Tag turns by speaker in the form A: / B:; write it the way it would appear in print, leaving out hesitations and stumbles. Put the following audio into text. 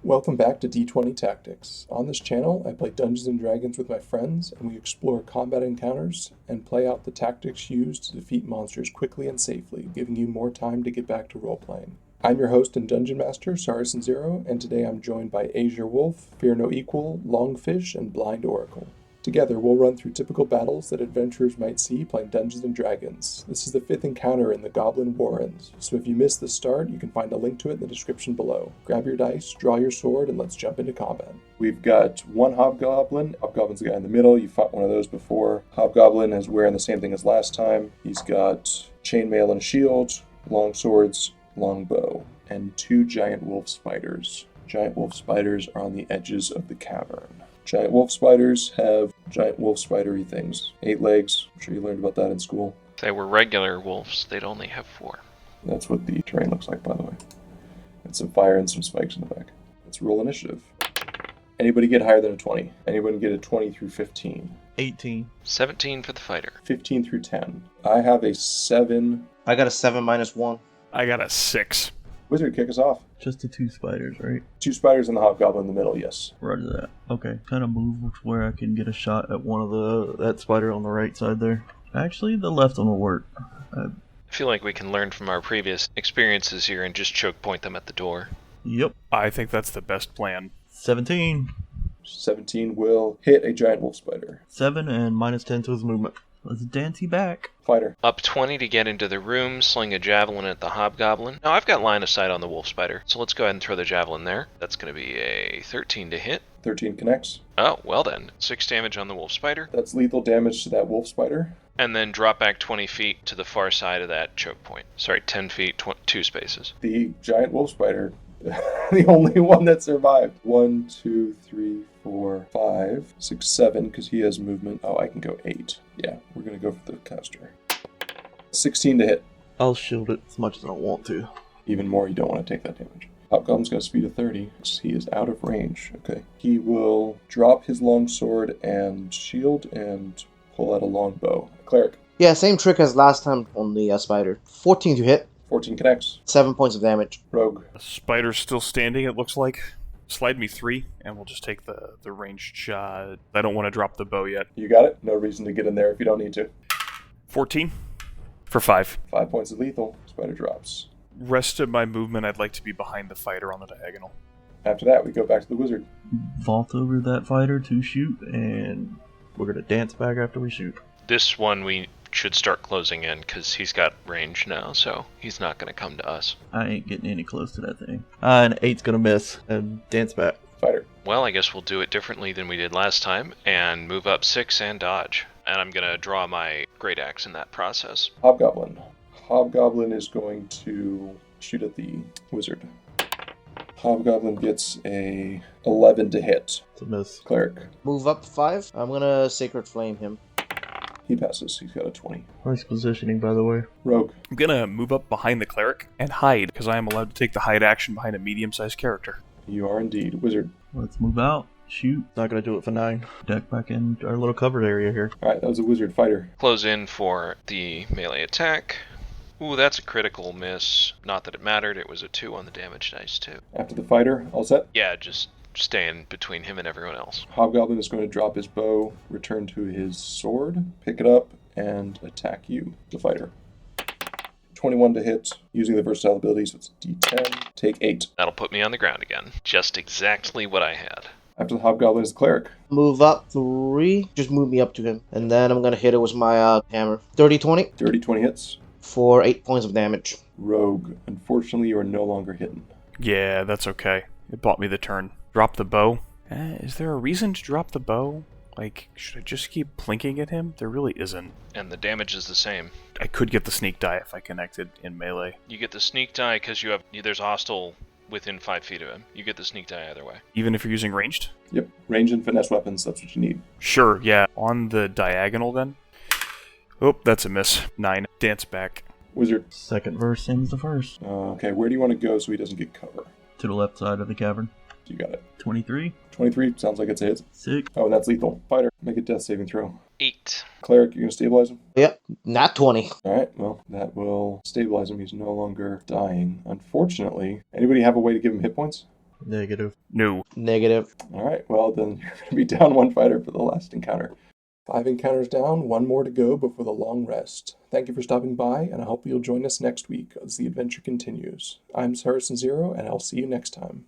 A: Welcome back to D20 Tactics. On this channel, I play Dungeons & Dragons with my friends, and we explore combat encounters and play out the tactics used to defeat monsters quickly and safely, giving you more time to get back to role-playing. I'm your host and Dungeon Master, Saracen Zero, and today I'm joined by AzureWolf, Fear No Equal, LongFish, and BlindOracle. Together, we'll run through typical battles that adventurers might see playing Dungeons & Dragons. This is the 5th encounter in the Goblin Warrens, so if you missed the start, you can find a link to it in the description below. Grab your dice, draw your sword, and let's jump into combat. We've got one Hobgoblin. Hobgoblin's the guy in the middle. You fought one of those before. Hobgoblin is wearing the same thing as last time. He's got chainmail and a shield, long swords, long bow, and 2 giant wolf spiders. Giant wolf spiders are on the edges of the cavern. Giant wolf spiders have giant wolf spidery things. 8 legs. I'm sure you learned about that in school.
B: If they were regular wolves, they'd only have 4.
A: That's what the terrain looks like, by the way. And some fire and some spikes in the back. Let's roll initiative. Anybody get higher than a 20? Anybody get a 20 through 15?
C: 18.
B: 17 for the fighter.
A: 15 through 10. I have a 7.
D: I got a 7 minus 1.
E: I got a 6.
A: Wizard, kick us off.
C: Just the 2 spiders, right?
A: 2 spiders and the hobgoblin in the middle, yes.
C: Roger that. Okay. Kind of move where I can get a shot at one of that spider on the right side there. Actually, the left one will work.
B: I feel like we can learn from our previous experiences here and just choke point them at the door.
C: Yep.
E: I think that's the best plan.
C: 17.
A: 17 will hit a giant wolf spider.
C: 7 and minus 10 to his movement. Let's dance back.
A: Fighter.
B: Up 20 to get into the room, sling a javelin at the hobgoblin. Now I've got line of sight on the wolf spider, so let's go ahead and throw the javelin there. That's going to be a 13 to hit.
A: 13 connects.
B: Oh, well then. 6 damage on the wolf spider.
A: That's lethal damage to that wolf spider.
B: And then drop back 20 feet to the far side of that choke point. Sorry, 10 feet, 2 spaces.
A: The giant wolf spider, the only one that survived. 1, 2, 3, 4, 5, 6, 7, because he has movement. Oh, I can go 8. Yeah, we're going to go for the caster. 16 to hit.
C: I'll shield it as much as I want to.
A: Even more, you don't want to take that damage. Hobgoblin's got a speed of 30. He is out of range. Okay. He will drop his long sword and shield and pull out a long bow. Cleric.
D: Yeah, same trick as last time on the spider. 14 to hit.
A: 14 connects.
D: 7 points of damage.
A: Rogue.
E: The spider's still standing, it looks like. Slide me 3, and we'll just take the ranged shot. I don't want to drop the bow yet.
A: You got it. No reason to get in there if you don't need to.
E: 14 for 5.
A: 5 points of lethal. Spider drops.
E: Rest of my movement, I'd like to be behind the fighter on the diagonal.
A: After that, we go back to the wizard.
C: Vault over that fighter to shoot, and we're going to dance back after we shoot.
B: This one we should start closing in because he's got range now, so he's not going to come to us.
C: I ain't getting any close to that thing. And 8's going to miss, and dance back.
A: Fighter.
B: Well, I guess we'll do it differently than we did last time and move up 6 and dodge. And I'm going to draw my great axe in that process.
A: Hobgoblin. Hobgoblin is going to shoot at the wizard. Hobgoblin gets a 11 to hit.
C: It's a miss.
A: Cleric.
D: Move up 5. I'm gonna Sacred Flame him.
A: He passes. He's got a 20.
C: Nice positioning, by the way.
A: Rogue.
E: I'm going to move up behind the cleric and hide, because I am allowed to take the hide action behind a medium-sized character.
A: You are indeed. Wizard.
C: Let's move out. Shoot. Not going to do it for 9. Deck back in our little covered area here.
A: Alright, that was a wizard. Fighter.
B: Close in for the melee attack. Ooh, that's a critical miss. Not that it mattered, it was a 2 on the damage dice too.
A: After the fighter, all set.
B: Yeah, just staying between him and everyone else.
A: Hobgoblin is going to drop his bow, return to his sword, pick it up, and attack you, the fighter. 21 to hit, using the versatile ability, so it's a D10. Take 8.
B: That'll put me on the ground again. Just exactly what I had.
A: After the Hobgoblin is the Cleric.
D: Move up 3. Just move me up to him. And then I'm gonna hit it with my hammer. 30-20
A: Dirty 20 hits.
D: for 8 points of damage.
A: Rogue. Unfortunately, you are no longer hidden.
E: Yeah, that's okay. It bought me the turn. Drop the bow. Is there a reason to drop the bow? Like, should I just keep plinking at him? There really isn't.
B: And the damage is the same.
E: I could get the sneak die if I connected in melee.
B: You get the sneak die because there's a hostile within 5 feet of him. You get the sneak die either way.
E: Even if you're using ranged?
A: Yep. Range and finesse weapons, that's what you need.
E: Sure, yeah. On the diagonal then? Oh, that's a miss. 9. Dance back.
A: Wizard.
C: Second verse, same as the first.
A: Okay, where do you want to go so he doesn't get cover?
C: To the left side of the cavern.
A: You got it.
C: 23.
A: 23, sounds like it's a hit.
C: 6.
A: Oh, and that's lethal. Fighter, make a death saving throw.
B: 8.
A: Cleric, you're going to stabilize him?
D: Yep, not 20.
A: Alright, well, that will stabilize him. He's no longer dying. Unfortunately, anybody have a way to give him hit points?
D: Negative.
E: No.
D: Negative.
A: Alright, well then you're going to be down 1 fighter for the last encounter. 5 encounters down, 1 more to go before the long rest. Thank you for stopping by, and I hope you'll join us next week as the adventure continues. I'm Saracen Zero, and I'll see you next time.